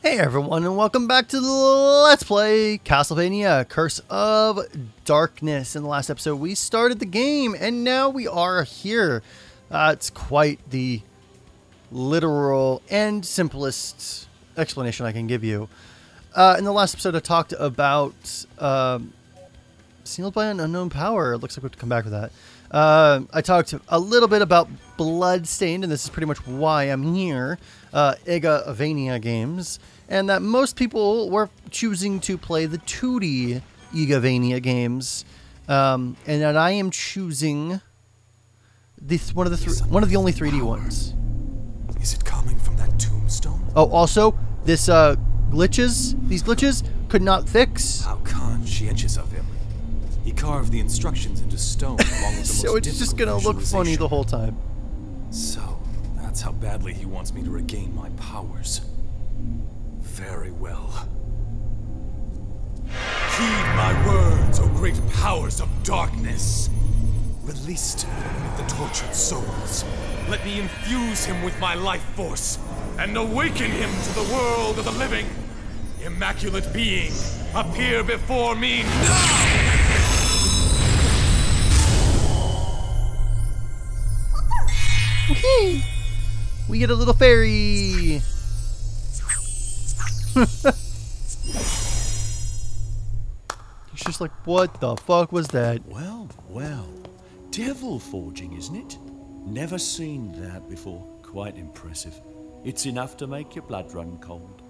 Hey everyone, and welcome back to the Let's Play Castlevania Curse of Darkness. In the last episode, we started the game, and now we are here. It's quite the literal and simplest explanation I can give you. In the last episode, I talked about sealed by an unknown power. It looks like we have to come back with that. I talked a little bit about Bloodstained, and this is pretty much why I'm here. Castlevania games, and that most people were choosing to play the 2D Castlevania games, and that I am choosing one of the only 3D ones. Is it coming from that tombstone? Oh, also these glitches could not fix. How conscientious of him. He carved the instructions into stone along with the So it's just gonna look funny the whole time. So that's how badly he wants me to regain my powers. Very well. Heed my words, O great powers of darkness. Release to me the tortured souls. Let me infuse him with my life force and awaken him to the world of the living. Immaculate being, appear before me now! We get a little fairy. He's just like, what the fuck was that? Well, well. Devil forging, isn't it? Never seen that before. Quite impressive. It's enough to make your blood run cold.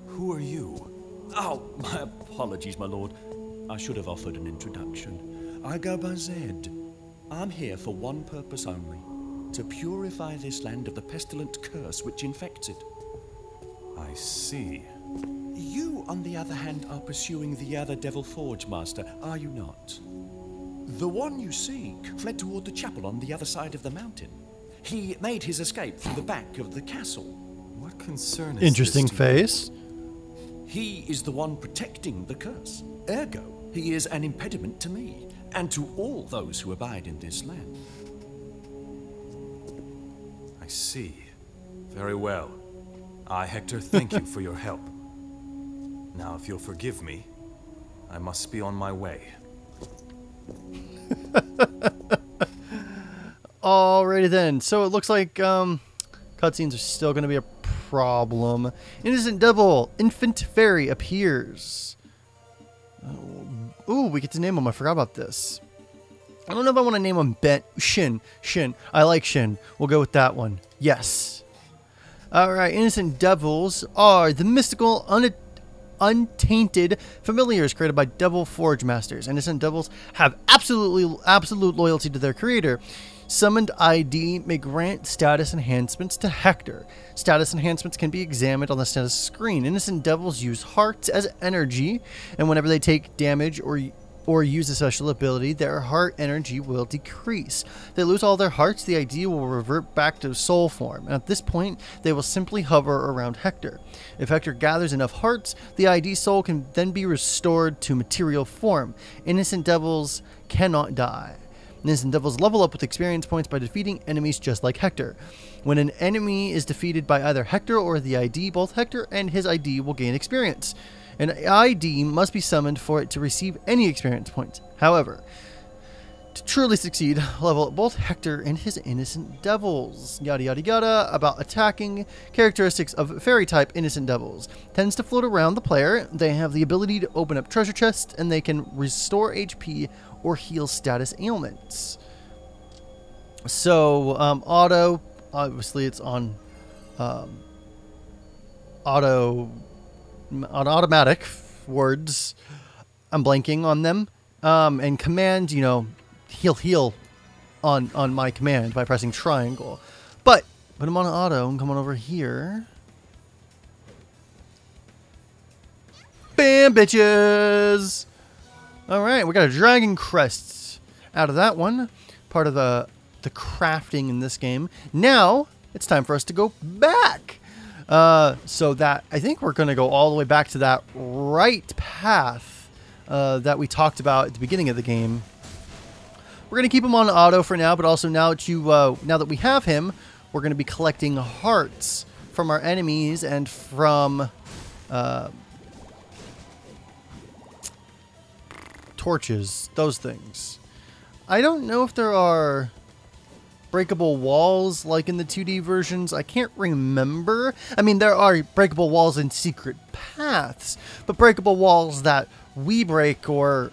Who are you? Oh, my apologies, my lord. I should have offered an introduction. I go by Zed. I'm here for one purpose only. To purify this land of the pestilent curse which infects it. I see. You, on the other hand, are pursuing the other Devil Forge Master, are you not? The one you seek fled toward the chapel on the other side of the mountain. He made his escape through the back of the castle. What concern is Interesting this to face. He is the one protecting the curse. Ergo, he is an impediment to me, and to all those who abide in this land. I see. Very well. I, Hector, thank you for your help. Now, if you'll forgive me, I must be on my way. Alrighty then. So it looks like cutscenes are still going to be a problem. Innocent Devil, Infant Fairy appears. Ooh, we get to name him. I forgot about this. I don't know if I want to name him Shin. I like Shin. We'll go with that one. Yes. Alright, Innocent Devils are the mystical, untainted familiars created by Devil Forge Masters. Innocent Devils have absolute loyalty to their creator. Summoned ID may grant status enhancements to Hector. Status enhancements can be examined on the status screen. Innocent Devils use hearts as energy, and whenever they take damage or use a special ability, their heart energy will decrease. If they lose all their hearts, the ID will revert back to soul form, and at this point, they will simply hover around Hector. If Hector gathers enough hearts, the ID soul can then be restored to material form. Innocent Devils cannot die. Innocent Devils level up with experience points by defeating enemies just like Hector. When an enemy is defeated by either Hector or the ID, both Hector and his ID will gain experience. An ID must be summoned for it to receive any experience points. However, to truly succeed, level up both Hector and his Innocent Devils. Yada yada yada. About attacking characteristics of fairy type Innocent Devils. Tends to float around the player. They have the ability to open up treasure chests, and they can restore HP or heal status ailments. So auto, obviously it's on automatic words. I'm blanking on them. And command, you know, heal on my command by pressing triangle. But put them on auto and come on over here. Bam, bitches! Alright, we got a Dragon Crest out of that one. Part of the crafting in this game. Now, it's time for us to go back. So that, I think we're going to go all the way back to that right path that we talked about at the beginning of the game. We're going to keep him on auto for now, but also now that we have him, we're going to be collecting hearts from our enemies and from torches, those things. I don't know if there are breakable walls like in the 2D versions. I can't remember. I mean, there are breakable walls in secret paths, but breakable walls that we break, or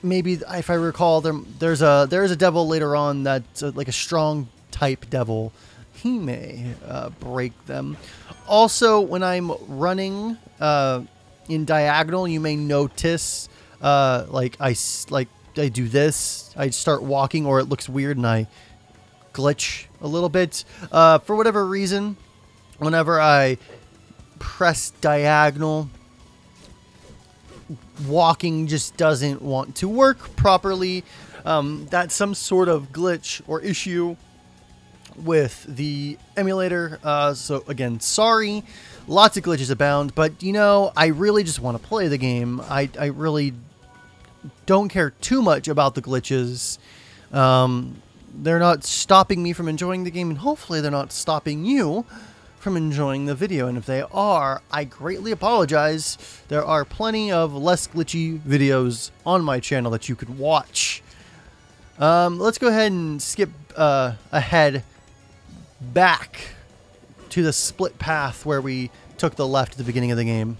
maybe if I recall, there's a devil later on that's like a strong type devil. He may break them. Also, when I'm running in diagonal, you may notice like I do this. I start walking, or it looks weird, and I glitch a little bit. For whatever reason, whenever I press diagonal, walking just doesn't want to work properly. That's some sort of glitch or issue with the emulator. So again, sorry. Lots of glitches abound, but you know, I really just want to play the game. I really don't care too much about the glitches. They're not stopping me from enjoying the game, and hopefully they're not stopping you from enjoying the video. And if they are, I greatly apologize. There are plenty of less glitchy videos on my channel that you could watch. Let's go ahead and skip ahead back to the split path where we took the left at the beginning of the game.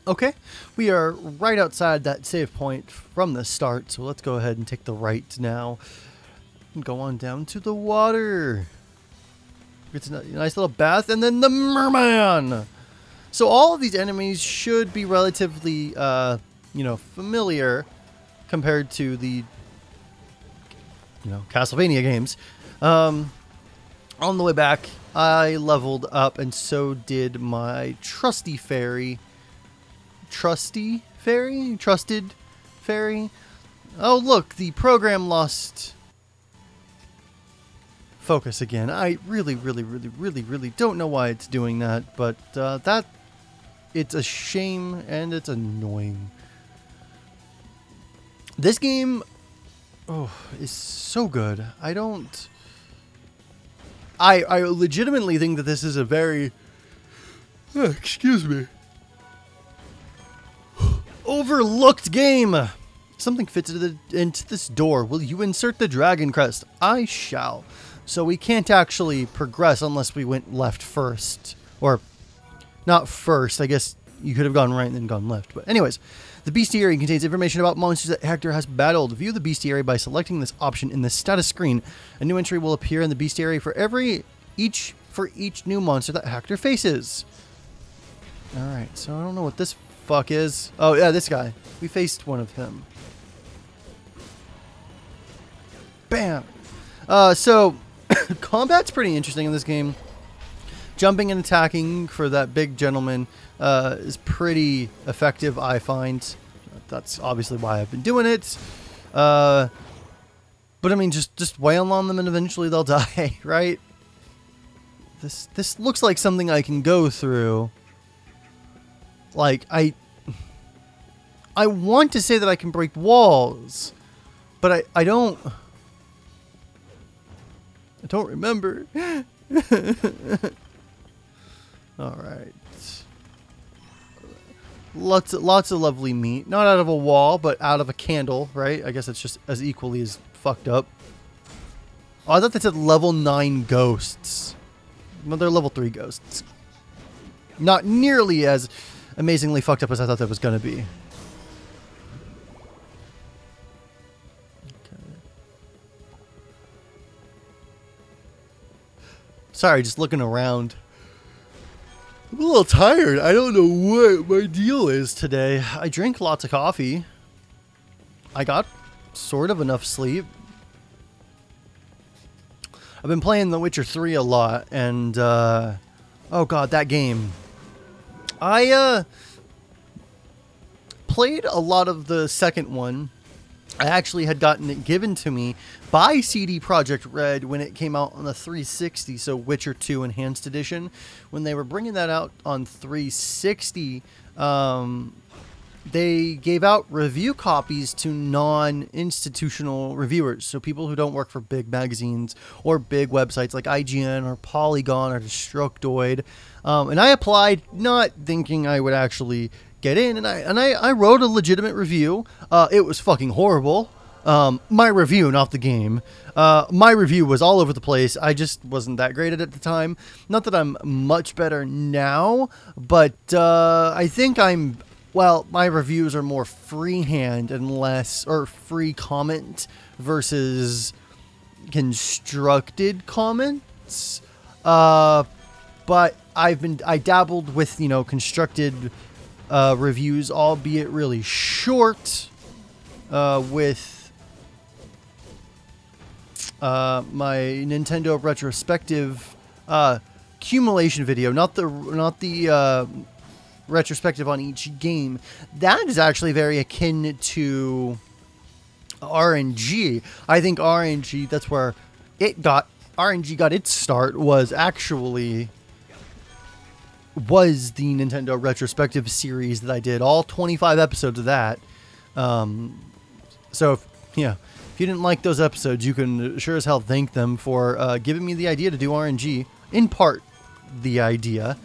Okay, we are right outside that save point from the start, so let's go ahead and take the right now and go on down to the water. It's a nice little bath, and then the merman. So all of these enemies should be relatively, you know, familiar compared to the, you know, Castlevania games. On the way back, I leveled up, and so did my trusty fairy. Trusted fairy. Oh, look, the program lost focus again. I really don't know why it's doing that, but it's a shame and it's annoying. This game, is so good. I legitimately think that this is a very, excuse me, overlooked game. Something fits into this door. Will you insert the dragon crest? I shall. So we can't actually progress unless we went left first. Or, not first. I guess you could have gone right and then gone left. But anyways, the bestiary contains information about monsters that Hector has battled. View the bestiary by selecting this option in the status screen. A new entry will appear in the bestiary for each new monster that Hector faces. Alright, so I don't know what this fuck is. Oh yeah, this guy. We faced one of him. Bam! So combat's pretty interesting in this game. Jumping and attacking for that big gentleman is pretty effective, I find. That's obviously why I've been doing it. But I mean, just wail on them and eventually they'll die, right? This looks like something I can go through. Like, I want to say that I can break walls, but I don't remember. All right. Lots of lovely meat. Not out of a wall, but out of a candle, right? I guess it's just as equally as fucked up. Oh, I thought that said level 9 ghosts. Well, they're level 3 ghosts. Not nearly as amazingly fucked up as I thought that was going to be. Okay. Sorry, just looking around. I'm a little tired. I don't know what my deal is today. I drink lots of coffee. I got sort of enough sleep. I've been playing The Witcher 3 a lot, and oh god, that game. I played a lot of the second one. I actually had gotten it given to me by CD Projekt Red when it came out on the 360, so Witcher 2 Enhanced Edition. When they were bringing that out on 360, they gave out review copies to non-institutional reviewers, so people who don't work for big magazines or big websites like IGN or Polygon or Destructoid. And I applied not thinking I would actually get in, and I wrote a legitimate review. It was fucking horrible. My review, not the game. My review was all over the place. I just wasn't that great at it at the time. Not that I'm much better now, but I think well, my reviews are more freehand and less, or free comment versus constructed comments. But I dabbled with, constructed reviews, albeit really short, with my Nintendo retrospective accumulation video, not the retrospective on each game. That is actually very akin to RNG. I think RNG, that's where RNG got its start, was the Nintendo retrospective series that I did, all 25 episodes of that. So if you didn't like those episodes, you can sure as hell thank them for giving me the idea to do RNG, in part the idea.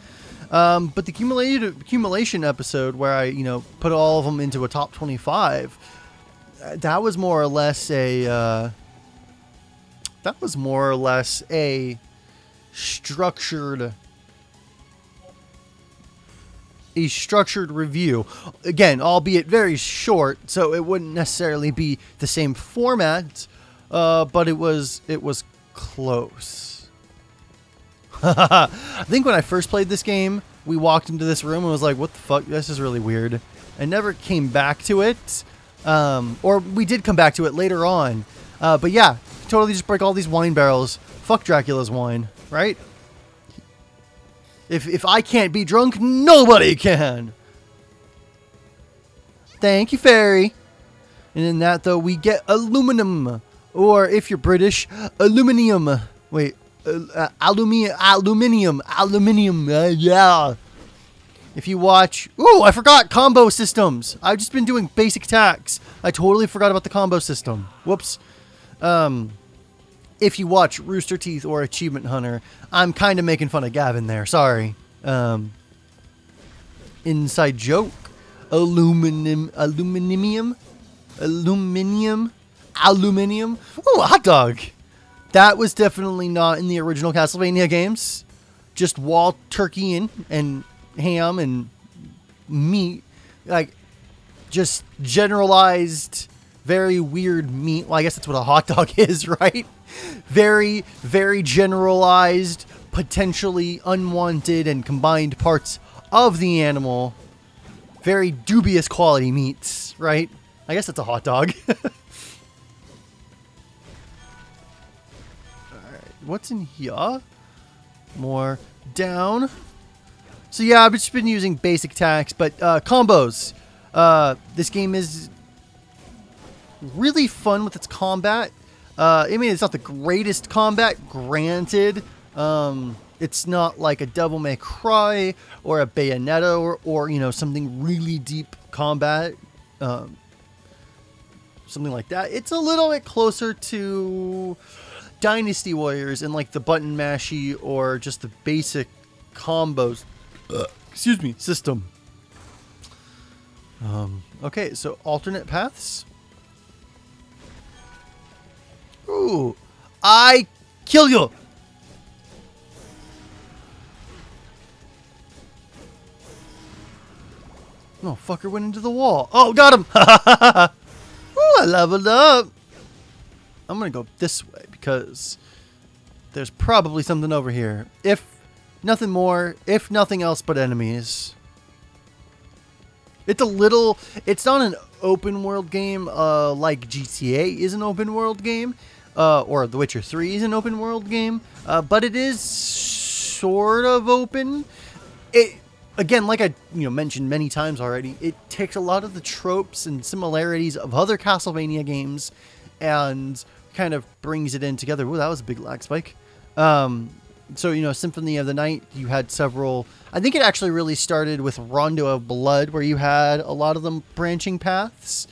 But the accumulation episode where I, put all of them into a top 25, that was more or less a structured review. Again, albeit very short, so it wouldn't necessarily be the same format, but it was close. I think when I first played this game, we walked into this room and was like, what the fuck, this is really weird. I never came back to it, or we did come back to it later on, but yeah, totally just break all these wine barrels. Fuck Dracula's wine, right? If I can't be drunk, nobody can. Thank you, fairy. And in that, though, we get aluminum. Or, if you're British, aluminium. Wait, aluminium. Yeah. If you watch... Ooh, I forgot combo systems. I've just been doing basic attacks. I totally forgot about the combo system. Whoops. If you watch Rooster Teeth or Achievement Hunter, I'm kind of making fun of Gavin there. Sorry. Inside joke. Aluminium. Ooh, a hot dog. That was definitely not in the original Castlevania games. Just wall turkey and ham and meat. Like, just generalized, very weird meat. Well, I guess that's what a hot dog is, right? Very, very generalized, potentially unwanted and combined parts of the animal. Very dubious quality meats, right? I guess that's a hot dog. Alright, what's in here? More down. So yeah, I've just been using basic attacks, but combos. This game is really fun with its combat. I mean, it's not the greatest combat, granted. It's not like a Devil May Cry or a Bayonetta or something really deep combat. Something like that. It's a little bit closer to Dynasty Warriors and like the button mashy or just the basic combos. Excuse me, system. Okay, so alternate paths. Ooh, I kill you. Oh, fucker went into the wall. Oh, got him. Ooh, I leveled up. I'm going to go this way because there's probably something over here. If nothing more, if nothing else but enemies. It's not an open world game like GTA is an open world game. Or The Witcher 3 is an open world game. But it is sort of open. Again, like I mentioned many times already, it takes a lot of the tropes and similarities of other Castlevania games and kind of brings it in together. Ooh, that was a big lag spike. So, Symphony of the Night, you had several... I think it actually really started with Rondo of Blood, where you had a lot of them branching paths.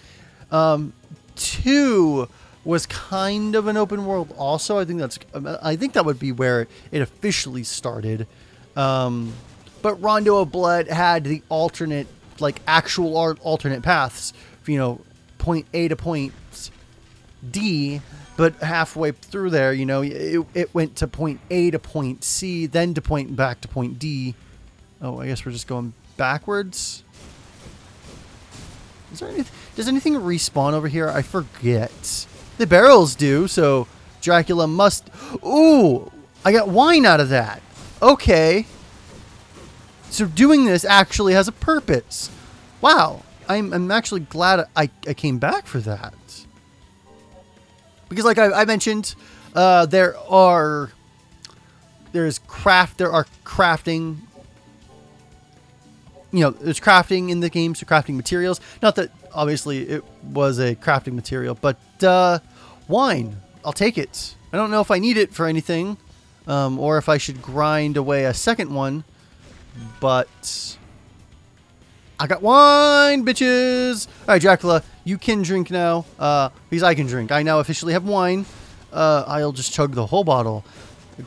2 was kind of an open world also. I think that would be where it officially started. but Rondo of Blood had the alternate, like actual alternate paths, you know, point A to point D, but halfway through there, you know, it went to point A to point C, then to point back to point D. Oh, I guess we're just going backwards. Is there anything, does anything respawn over here? I forget. The barrels do, so Dracula must... Ooh! I got wine out of that. Okay. So doing this actually has a purpose. Wow. I'm actually glad I came back for that. Because like I mentioned, there are crafting... You know, there's crafting in the game, so crafting materials. Not that, obviously, it was a crafting material, but wine. I'll take it. I don't know if I need it for anything, or if I should grind away a second one, but I got wine, bitches! Alright, Dracula, you can drink now, because I can drink. I now officially have wine. I'll just chug the whole bottle.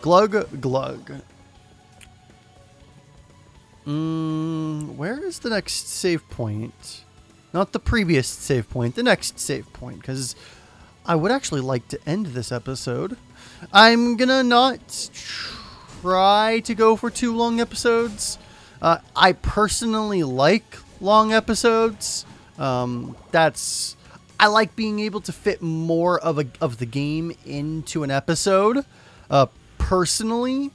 Glug, glug. Where is the next save point? Not the previous save point, the next save point, because I would actually like to end this episode. I'm gonna not try to go for too long episodes. I personally like long episodes. I like being able to fit more of the game into an episode, personally.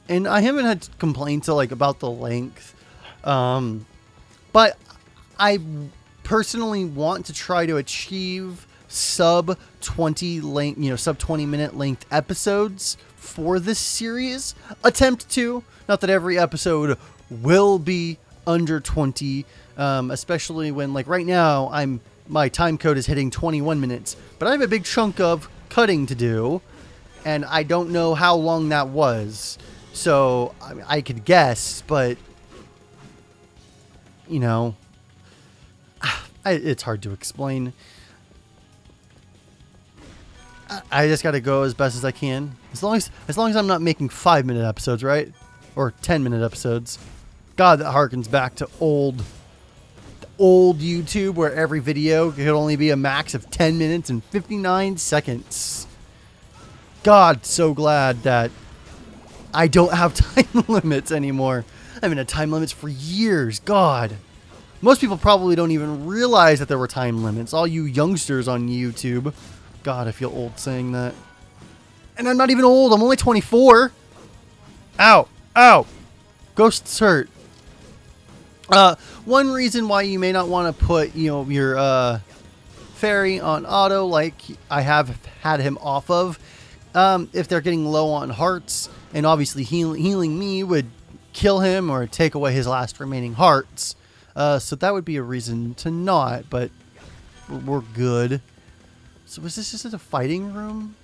And I haven't had complaints about the length, but I personally want to try to achieve sub 20 minute length episodes for this series. Attempt to, not that every episode will be under 20, especially when right now my time code is hitting 21 minutes, but I have a big chunk of cutting to do, and I don't know how long that was. So, I could guess, but, you know, it's hard to explain. I just got to go as best as I can. As long as I'm not making 5-minute episodes, right? Or 10-minute episodes. God, that harkens back to old YouTube, where every video could only be a max of 10 minutes and 59 seconds. God, so glad that I don't have time limits anymore. I've been at time limits for years. God. Most people probably don't even realize that there were time limits. All you youngsters on YouTube. God, I feel old saying that. And I'm not even old. I'm only 24. Ow. Ow. Ghosts hurt. One reason why you may not want to put, your fairy on auto like I have had him off of, if they're getting low on hearts, and obviously healing me would kill him or take away his last remaining hearts. So that would be a reason to not, but we're good. So was this just a fighting room?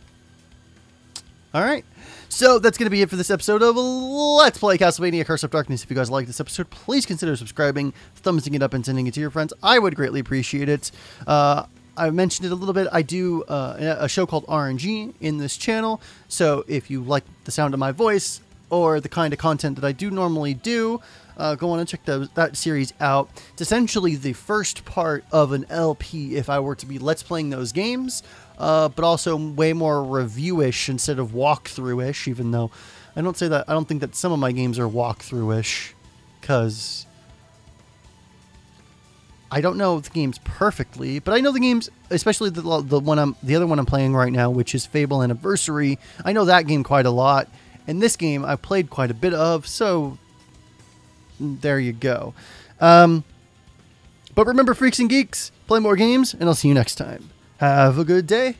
Alright. So that's going to be it for this episode of Let's Play Castlevania Curse of Darkness. If you guys like this episode, please consider subscribing, thumbsing it up, and sending it to your friends. I would greatly appreciate it. I mentioned it a little bit. I do a show called RNG in this channel. So if you like the sound of my voice or the kind of content that I do normally do, go on and check that series out. It's essentially the first part of an LP if I were to be Let's Playing those games, but also way more review-ish instead of walkthrough-ish, even though I don't think that some of my games are walkthrough-ish, because I don't know the games perfectly, but I know the games, especially the other one I'm playing right now, which is Fable Anniversary. I know that game quite a lot, and this game I've played quite a bit of, so there you go. But remember, freaks and geeks, play more games, and I'll see you next time. Have a good day.